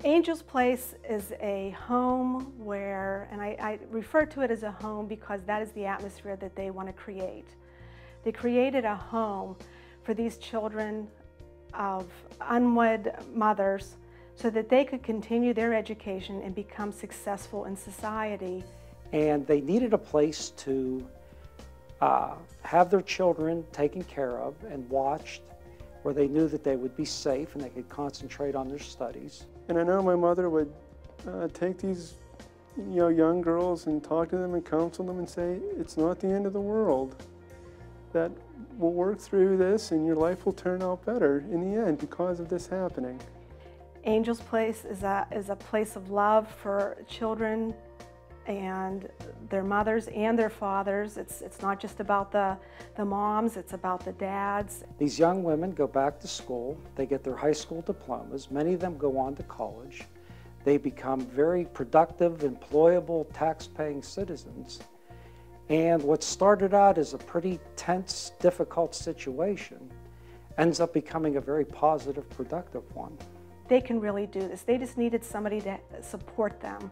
Angel's Place is a home where, and I refer to it as a home because that is the atmosphere that they want to create. They created a home for these children of unwed mothers so that they could continue their education and become successful in society. And they needed a place to have their children taken care of and watched, where they knew that they would be safe and they could concentrate on their studies. And I know my mother would take these young girls and talk to them and counsel them and say, it's not the end of the world. That we'll work through this and your life will turn out better in the end because of this happening. Angel's Place is a place of love for children and their mothers and their fathers. It's not just about the moms, it's about the dads. These young women go back to school, they get their high school diplomas, many of them go on to college. They become very productive, employable, tax-paying citizens. And what started out as a pretty tense, difficult situation ends up becoming a very positive, productive one. They can really do this. They just needed somebody to support them,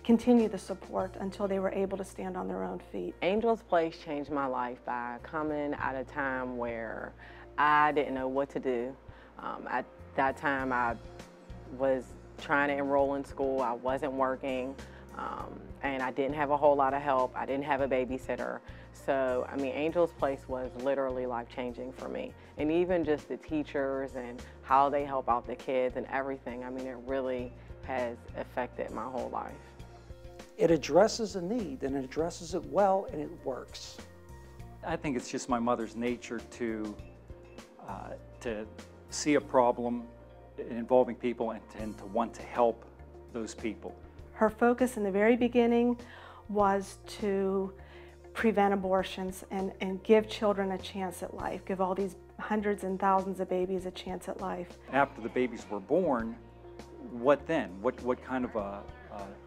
continue the support until they were able to stand on their own feet. Angel's Place changed my life by coming at a time where I didn't know what to do. At that time, I was trying to enroll in school. I wasn't working, and I didn't have a whole lot of help. I didn't have a babysitter. So, I mean, Angel's Place was literally life-changing for me. And even just the teachers and how they help out the kids and everything, I mean, it really has affected my whole life. It addresses a need, and it addresses it well, and it works. I think it's just my mother's nature to see a problem involving people and to want to help those people. Her focus in the very beginning was to prevent abortions and give children a chance at life, give all these hundreds and thousands of babies a chance at life. After the babies were born, what then? What kind of a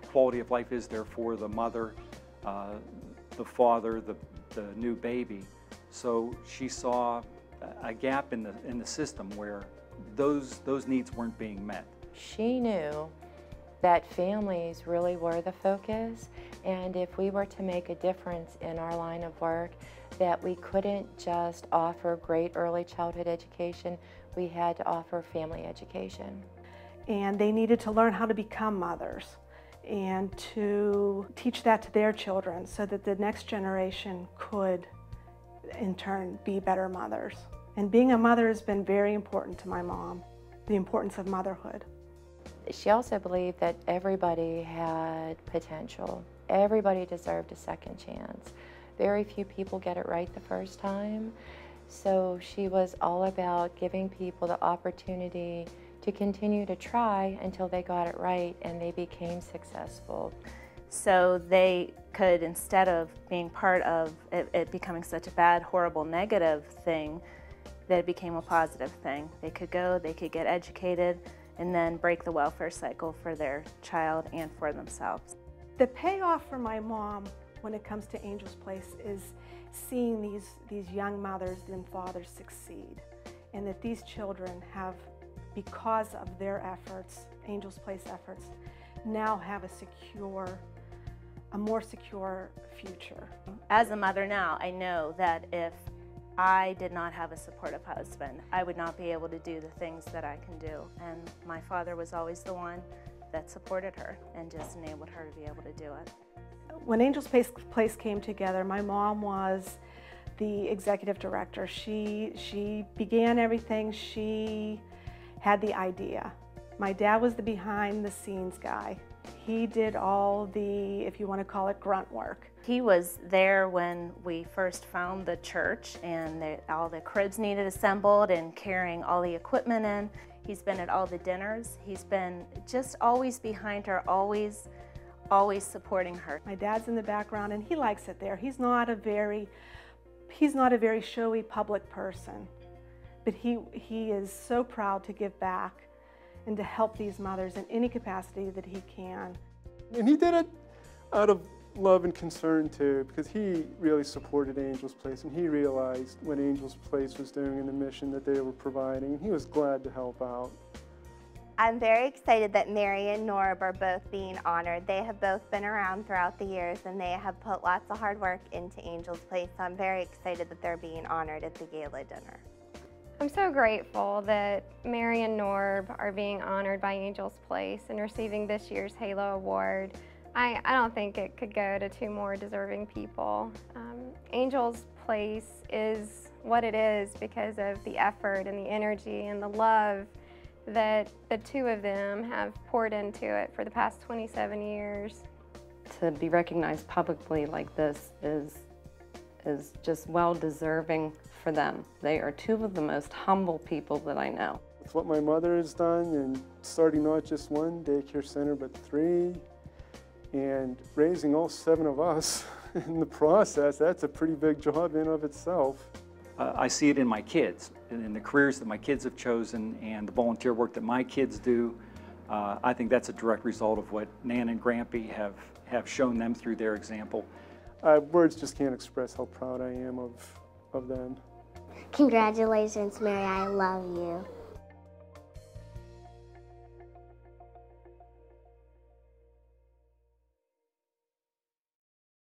quality of life is there for the mother, the father, the new baby? So she saw a gap in the system where those needs weren't being met. She knew that families really were the focus, and if we were to make a difference in our line of work, that we couldn't just offer great early childhood education, we had to offer family education. And they needed to learn how to become mothers and to teach that to their children so that the next generation could, in turn, be better mothers. And being a mother has been very important to my mom, the importance of motherhood. She also believed that everybody had potential. Everybody deserved a second chance. Very few people get it right the first time. So she was all about giving people the opportunity to continue to try until they got it right and they became successful. So they could, instead of being part of it becoming such a bad, horrible, negative thing, that it became a positive thing. They could go, they could get educated, and then break the welfare cycle for their child and for themselves. The payoff for my mom when it comes to Angel's Place is seeing these young mothers and fathers succeed, and that these children have, because of their efforts, Angel's Place efforts, now have a more secure future. As a mother now, I know that if I did not have a supportive husband, I would not be able to do the things that I can do. And my father was always the one that supported her and just enabled her to be able to do it. When Angel's Place came together, my mom was the executive director. She began everything. She had the idea. My dad was the behind-the-scenes guy. He did all the, if you want to call it, grunt work. He was there when we first found the church and all the cribs needed assembled and carrying all the equipment in. He's been at all the dinners. He's been just always behind her, always supporting her. My dad's in the background and he likes it there. He's not a very showy public person, but he is so proud to give back and to help these mothers in any capacity that he can. And he did it out of love and concern too, because he really supported Angel's Place and he realized what Angel's Place was doing and the mission that they were providing, and he was glad to help out. I'm very excited that Mary and Norb are both being honored. They have both been around throughout the years and they have put lots of hard work into Angel's Place, so I'm very excited that they're being honored at the gala dinner. I'm so grateful that Mary and Norb are being honored by Angel's Place and receiving this year's Halo Award. I don't think it could go to two more deserving people. Angel's Place is what it is because of the effort and the energy and the love that the two of them have poured into it for the past 27 years. To be recognized publicly like this is just well deserving for them. They are two of the most humble people that I know. With what my mother has done and starting not just one daycare center but 3 and raising all 7 of us in the process, that's a pretty big job in of itself. I see it in my kids, in the careers that my kids have chosen and the volunteer work that my kids do. I think that's a direct result of what Nan and Grampy have shown them through their example. Words just can't express how proud I am of them. Congratulations, Mary, I love you.